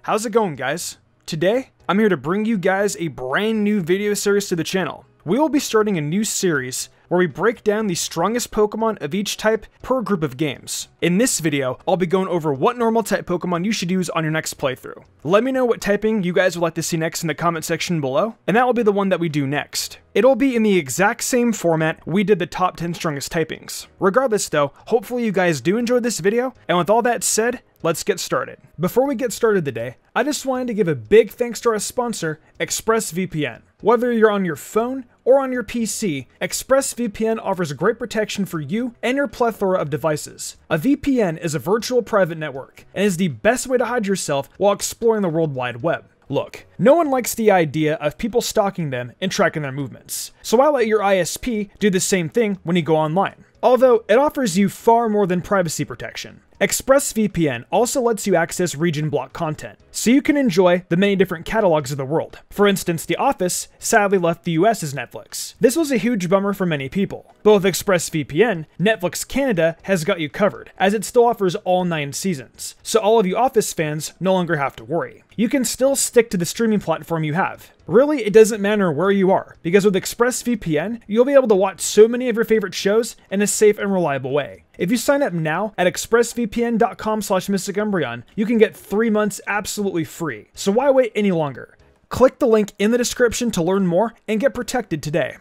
How's it going, guys? Today, I'm here to bring you guys a brand new video series to the channel. We will be starting a new series where we break down the strongest Pokemon of each type per group of games. In this video, I'll be going over what normal type Pokemon you should use on your next playthrough. Let me know what typing you guys would like to see next in the comment section below, and that will be the one that we do next. It'll be in the exact same format we did the top 10 strongest typings. Regardless though, hopefully you guys do enjoy this video, and with all that said, let's get started. Before we get started today, I just wanted to give a big thanks to our sponsor, ExpressVPN. Whether you're on your phone or on your PC, ExpressVPN offers great protection for you and your plethora of devices. A VPN is a virtual private network and is the best way to hide yourself while exploring the World Wide Web. Look, no one likes the idea of people stalking them and tracking their movements, so I let your ISP do the same thing when you go online. Although it offers you far more than privacy protection. ExpressVPN also lets you access region block content, so you can enjoy the many different catalogs of the world. For instance, The Office sadly left the US as Netflix. This was a huge bummer for many people, but with ExpressVPN, Netflix Canada has got you covered, as it still offers all 9 seasons, so all of you Office fans no longer have to worry. You can still stick to the streaming platform you have. Really, it doesn't matter where you are, because with ExpressVPN, you'll be able to watch so many of your favorite shows in a safe and reliable way. If you sign up now at expressvpn.com/MysticUmbreon, you can get 3 months absolutely free. So why wait any longer? Click the link in the description to learn more and get protected today.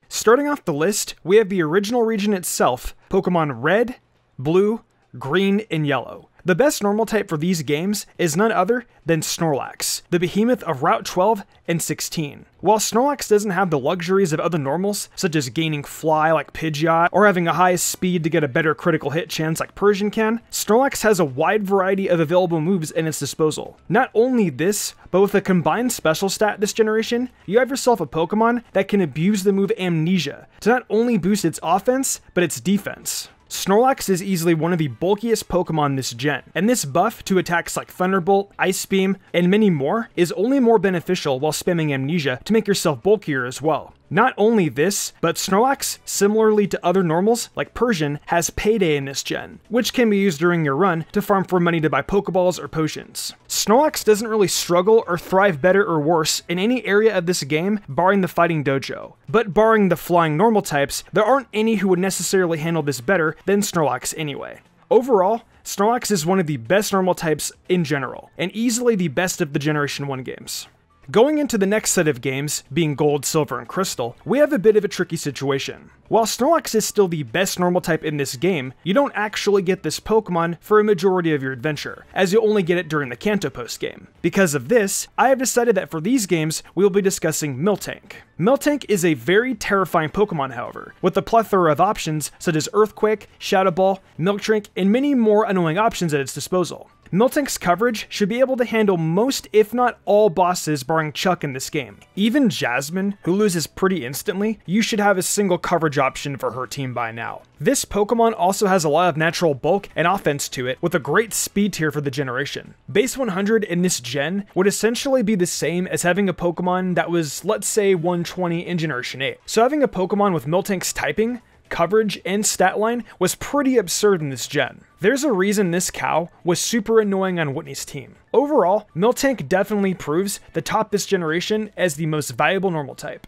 Starting off the list, we have the original region itself, Pokemon Red, Blue, Green, and Yellow. The best normal type for these games is none other than Snorlax, the behemoth of Route 12 and 16. While Snorlax doesn't have the luxuries of other normals, such as gaining Fly like Pidgeot, or having a high speed to get a better critical hit chance like Persian can, Snorlax has a wide variety of available moves in its disposal. Not only this, but with a combined special stat this generation, you have yourself a Pokemon that can abuse the move Amnesia to not only boost its offense, but its defense. Snorlax is easily one of the bulkiest Pokemon this gen, and this buff to attacks like Thunderbolt, Ice Beam, and many more is only more beneficial while spamming Amnesia to make yourself bulkier as well. Not only this, but Snorlax, similarly to other normals like Persian, has Payday in this gen, which can be used during your run to farm for money to buy Pokeballs or potions. Snorlax doesn't really struggle or thrive better or worse in any area of this game barring the Fighting Dojo, but barring the flying normal types, there aren't any who would necessarily handle this better than Snorlax anyway. Overall, Snorlax is one of the best normal types in general, and easily the best of the Generation 1 games. Going into the next set of games, being Gold, Silver, and Crystal, we have a bit of a tricky situation. While Snorlax is still the best normal type in this game, you don't actually get this Pokemon for a majority of your adventure, as you only get it during the Kanto post game. Because of this, I have decided that for these games, we will be discussing Miltank. Miltank is a very terrifying Pokemon, however, with a plethora of options such as Earthquake, Shadow Ball, Miltank, and many more annoying options at its disposal. Miltank's coverage should be able to handle most if not all bosses barring Chuck in this game. Even Jasmine, who loses pretty instantly, you should have a single coverage option for her team by now. This Pokemon also has a lot of natural bulk and offense to it with a great speed tier for the generation. Base 100 in this gen would essentially be the same as having a Pokemon that was, let's say, 120 in Generation 8. So having a Pokemon with Miltank's typing, coverage, and stat line was pretty absurd in this gen. There's a reason this cow was super annoying on Whitney's team. Overall, Miltank definitely proves the top this generation as the most valuable normal type.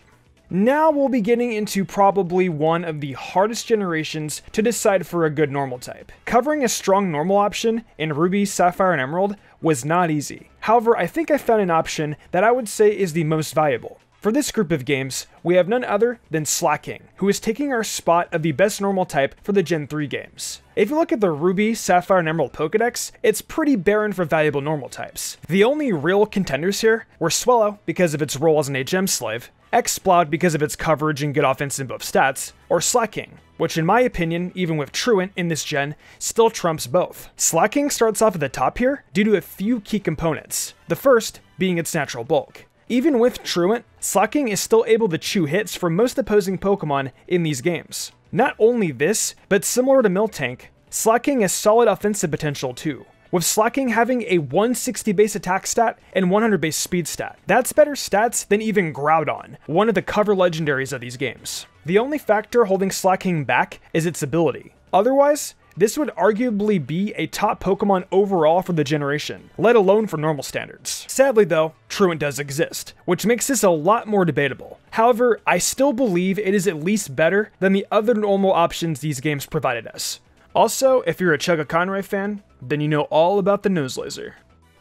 Now we'll be getting into probably one of the hardest generations to decide for a good normal type. Covering a strong normal option in Ruby, Sapphire, and Emerald was not easy. However, I think I found an option that I would say is the most valuable. For this group of games, we have none other than Slaking, who is taking our spot of the best normal type for the Gen 3 games. If you look at the Ruby, Sapphire, and Emerald Pokedex, it's pretty barren for valuable normal types. The only real contenders here were Swellow because of its role as an HM slave, Exploud because of its coverage and good offense and buff stats, or Slaking, which in my opinion, even with Truant in this gen, still trumps both. Slaking starts off at the top here due to a few key components, the first being its natural bulk. Even with Truant, Slaking is still able to chew hits from most opposing Pokemon in these games. Not only this, but similar to Miltank, Slaking has solid offensive potential too, with Slaking having a 160 base attack stat and 100 base speed stat. That's better stats than even Groudon, one of the cover legendaries of these games. The only factor holding Slaking back is its ability. Otherwise, this would arguably be a top Pokemon overall for the generation, let alone for normal standards. Sadly though, Truant does exist, which makes this a lot more debatable. However, I still believe it is at least better than the other normal options these games provided us. Also, if you're a Chugga Conroy fan, then you know all about the Nose Laser.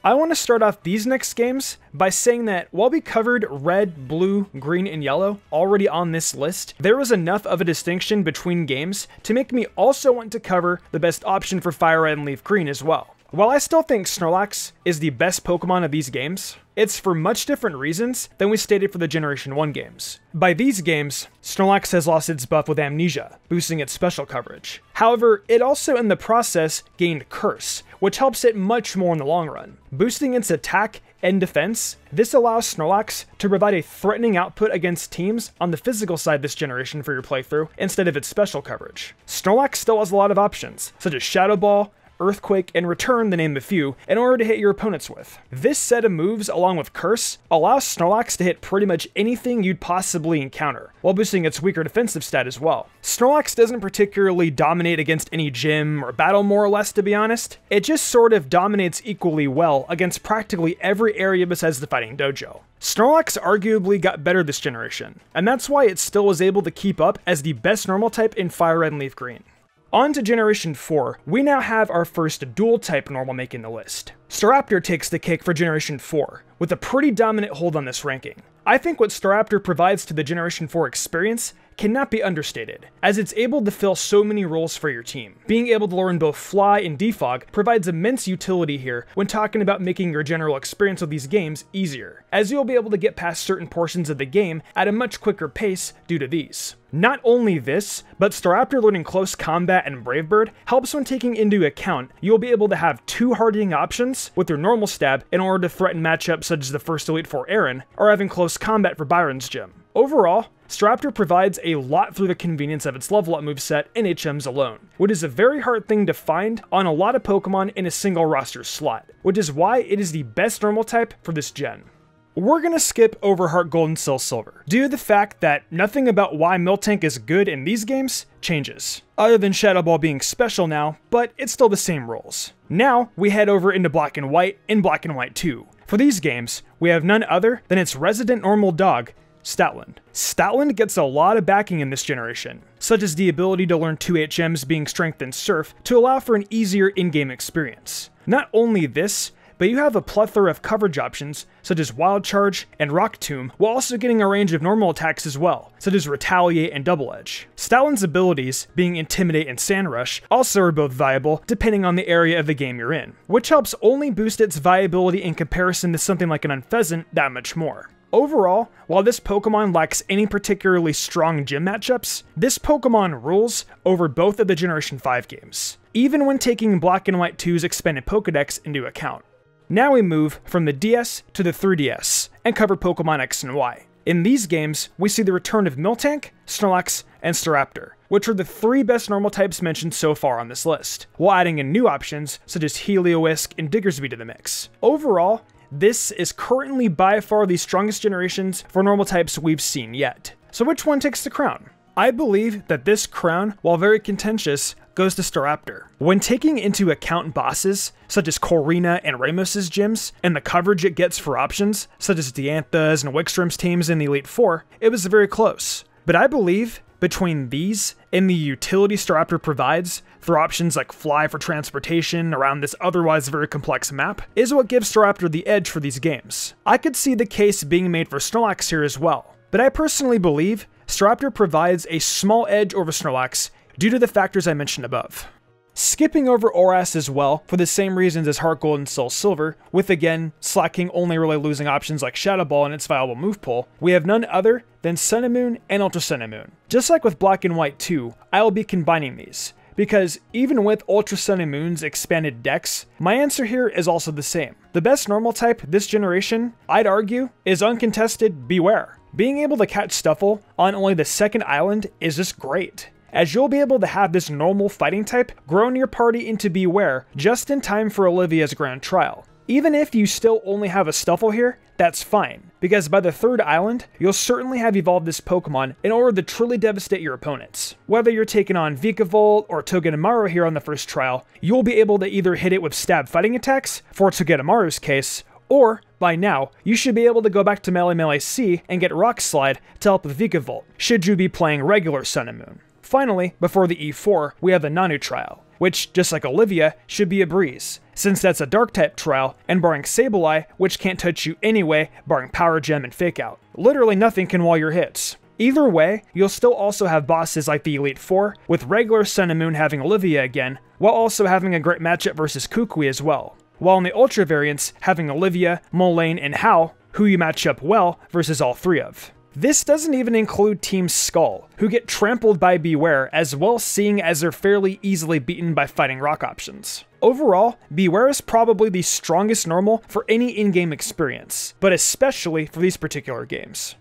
I want to start off these next games by saying that while we covered red, blue, green, and yellow already on this list, there was enough of a distinction between games to make me also want to cover the best option for Fire Red and Leaf Green as well. While I still think Snorlax is the best Pokemon of these games, it's for much different reasons than we stated for the Generation 1 games. By these games, Snorlax has lost its buff with Amnesia, boosting its special coverage. However, it also in the process gained Curse, which helps it much more in the long run. Boosting its attack and defense, this allows Snorlax to provide a threatening output against teams on the physical side this generation for your playthrough, instead of its special coverage. Snorlax still has a lot of options, such as Shadow Ball, Earthquake, and Return, to name a few, in order to hit your opponents with. This set of moves, along with Curse, allows Snorlax to hit pretty much anything you'd possibly encounter, while boosting its weaker defensive stat as well. Snorlax doesn't particularly dominate against any gym or battle, more or less, to be honest. It just sort of dominates equally well against practically every area besides the Fighting Dojo. Snorlax arguably got better this generation, and that's why it still was able to keep up as the best normal type in Fire Red and Leaf Green. On to Generation 4, we now have our first dual-type normal making the list. Staraptor takes the cake for Generation 4, with a pretty dominant hold on this ranking. I think what Staraptor provides to the Generation 4 experience cannot be understated, as it's able to fill so many roles for your team. Being able to learn both Fly and Defog provides immense utility here when talking about making your general experience with these games easier, as you'll be able to get past certain portions of the game at a much quicker pace due to these. Not only this, but Staraptor learning Close Combat and Brave Bird helps when taking into account you'll be able to have two hardening options with your normal stab in order to threaten matchups such as the first Elite Four Aaron, or having Close Combat for Byron's gym. Overall, Staraptor provides a lot through the convenience of its level up moveset and HMs alone, which is a very hard thing to find on a lot of Pokemon in a single roster slot, which is why it is the best normal type for this gen. We're gonna skip over Heart Gold and Soul Silver, due to the fact that nothing about why Miltank is good in these games changes, other than Shadow Ball being special now, but it's still the same rules. Now, we head over into Black and White and Black and White 2. For these games, we have none other than its resident normal dog, Stoutland. Stoutland gets a lot of backing in this generation, such as the ability to learn 2 HMs being Strength and Surf to allow for an easier in-game experience. Not only this, but you have a plethora of coverage options, such as Wild Charge and Rock Tomb, while also getting a range of normal attacks as well, such as Retaliate and Double Edge. Stoutland's abilities, being Intimidate and Sand Rush, also are both viable depending on the area of the game you're in, which helps only boost its viability in comparison to something like an Unfezant that much more. Overall, while this Pokemon lacks any particularly strong gym matchups, this Pokemon rules over both of the Generation 5 games, even when taking Black and White 2's expanded Pokedex into account. Now we move from the DS to the 3DS, and cover Pokemon X and Y. In these games, we see the return of Miltank, Snorlax, and Staraptor, which are the 3 best normal types mentioned so far on this list, while adding in new options such as Heliolisk and Diggersby to the mix. Overall, this is currently by far the strongest generations for normal types we've seen yet. So which one takes the crown? I believe that this crown, while very contentious, goes to Staraptor. When taking into account bosses, such as Corina and Ramos's gyms, and the coverage it gets for options, such as Diantha's and Wickstrom's teams in the Elite Four, it was very close. But I believe between these and the utility Staraptor provides through options like Fly for transportation around this otherwise very complex map, is what gives Staraptor the edge for these games. I could see the case being made for Snorlax here as well, but I personally believe Staraptor provides a small edge over Snorlax due to the factors I mentioned above. Skipping over Oras as well, for the same reasons as Heart Gold and Soul Silver, with again, Slaking only really losing options like Shadow Ball and its viable move pool, we have none other than Sun and Moon and Ultra Sun and Moon. Just like with Black and White 2, I will be combining these, because even with Ultra Sun and Moon's expanded dex, my answer here is also the same. The best normal type this generation, I'd argue, is uncontested Bewear. Being able to catch Stuffle on only the 2nd island is just great, as you'll be able to have this normal fighting type grow in your party into Bewear just in time for Olivia's Grand Trial. Even if you still only have a Stuffle here, that's fine, because by the third island, you'll certainly have evolved this Pokemon in order to truly devastate your opponents. Whether you're taking on Vikavolt or Togedemaru here on the first trial, you'll be able to either hit it with stab fighting attacks, for Togedemaru's case, or, by now, you should be able to go back to Melee C and get Rock Slide to help with Vikavolt, should you be playing regular Sun and Moon. Finally, before the E4, we have the Nanu trial, which, just like Olivia, should be a breeze, since that's a Dark-type trial, and barring Sableye, which can't touch you anyway, barring Power Gem and Fake Out. Literally nothing can wall your hits. Either way, you'll still also have bosses like the Elite Four, with regular Sun and Moon having Olivia again, while also having a great matchup versus Kukui as well. While in the Ultra variants, having Olivia, Molayne, and Hau, who you match up well versus all three of. This doesn't even include Team Skull, who get trampled by Bewear, as well, seeing as they're fairly easily beaten by fighting rock options. Overall, Bewear is probably the strongest normal for any in-game experience, but especially for these particular games.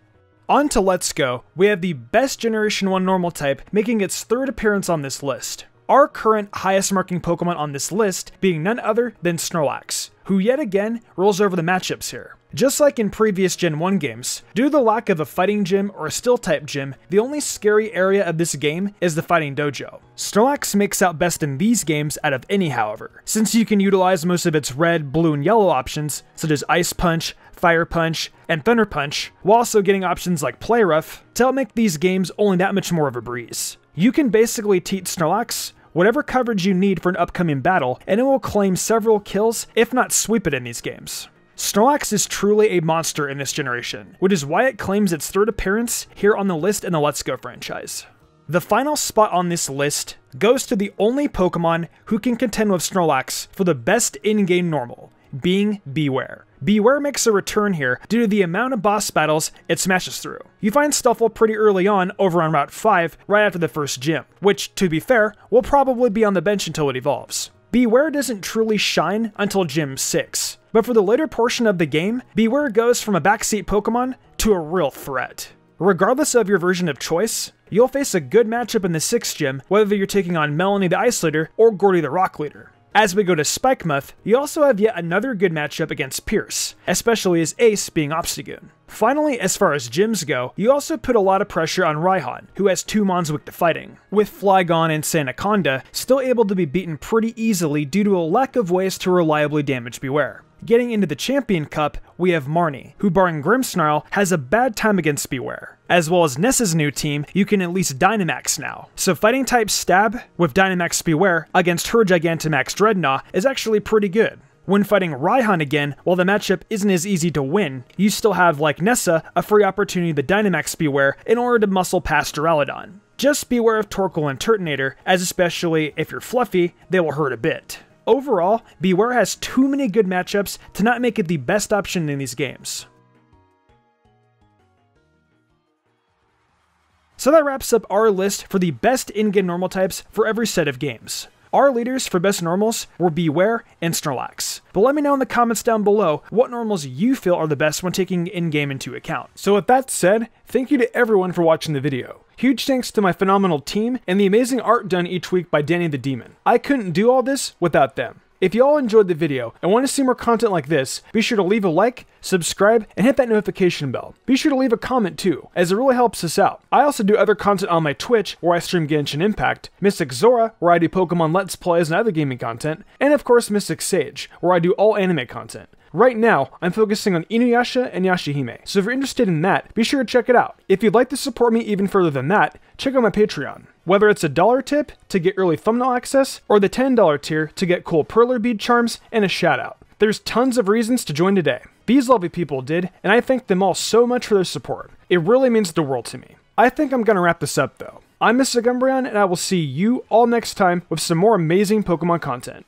On to Let's Go, we have the best Generation 1 normal type making its third appearance on this list. Our current highest marking Pokemon on this list being none other than Snorlax, who yet again rolls over the matchups here. Just like in previous Gen 1 games, due to the lack of a fighting gym or a steel type gym, the only scary area of this game is the fighting dojo. Snorlax makes out best in these games out of any, however, since you can utilize most of its red, blue, and yellow options, such as Ice Punch, Fire Punch, and Thunder Punch, while also getting options like Play Rough to help make these games only that much more of a breeze. You can basically teach Snorlax whatever coverage you need for an upcoming battle, and it will claim several kills, if not sweep it in these games. Snorlax is truly a monster in this generation, which is why it claims its third appearance here on the list in the Let's Go franchise. The final spot on this list goes to the only Pokemon who can contend with Snorlax for the best in-game normal, being Bewear. Bewear makes a return here due to the amount of boss battles it smashes through. You find Stuffle pretty early on over on Route 5, right after the first gym, which, to be fair, will probably be on the bench until it evolves. Bewear doesn't truly shine until Gym 6, but for the later portion of the game, Bewear goes from a backseat Pokemon to a real threat. Regardless of your version of choice, you'll face a good matchup in the 6th gym, whether you're taking on Melanie the Ice Leader or Gordy the Rock Leader. As we go to Spikemuth, you also have yet another good matchup against Pierce, especially his ace being Obstagoon. Finally, as far as gyms go, you also put a lot of pressure on Raihan, who has 2 Mons weak to fighting, with Flygon and Sandaconda still able to be beaten pretty easily due to a lack of ways to reliably damage Bewear. Getting into the Champion Cup, we have Marnie, who barring Grimmsnarl has a bad time against Bewear. As well as Nessa's new team, you can at least Dynamax now. So fighting type Stab with Dynamax Bewear against her Gigantamax Dreadnought is actually pretty good. When fighting Raihan again, while the matchup isn't as easy to win, you still have, like Nessa, a free opportunity to Dynamax Bewear in order to muscle past Duraludon. Just beware of Torkoal and Turtonator, as especially if you're fluffy, they will hurt a bit. Overall, Bewear has too many good matchups to not make it the best option in these games. So that wraps up our list for the best in-game normal types for every set of games. Our leaders for best normals were Bewear and Snorlax. But let me know in the comments down below what normals you feel are the best when taking in-game into account. So with that said, thank you to everyone for watching the video. Huge thanks to my phenomenal team and the amazing art done each week by Danny the Demon. I couldn't do all this without them. If you all enjoyed the video and want to see more content like this, be sure to leave a like, subscribe, and hit that notification bell. Be sure to leave a comment too, as it really helps us out. I also do other content on my Twitch, where I stream Genshin Impact, Mystic Zora, where I do Pokemon Let's Plays and other gaming content, and of course Mystic Sage, where I do all anime content. Right now, I'm focusing on Inuyasha and Yashahime, so if you're interested in that, be sure to check it out. If you'd like to support me even further than that, check out my Patreon. Whether it's a $1 tip to get early thumbnail access, or the $10 tier to get cool Perler bead charms and a shout out. There's tons of reasons to join today. These lovely people did, and I thank them all so much for their support. It really means the world to me. I think I'm gonna wrap this up though. I'm Mr. Umbreon, and I will see you all next time with some more amazing Pokemon content.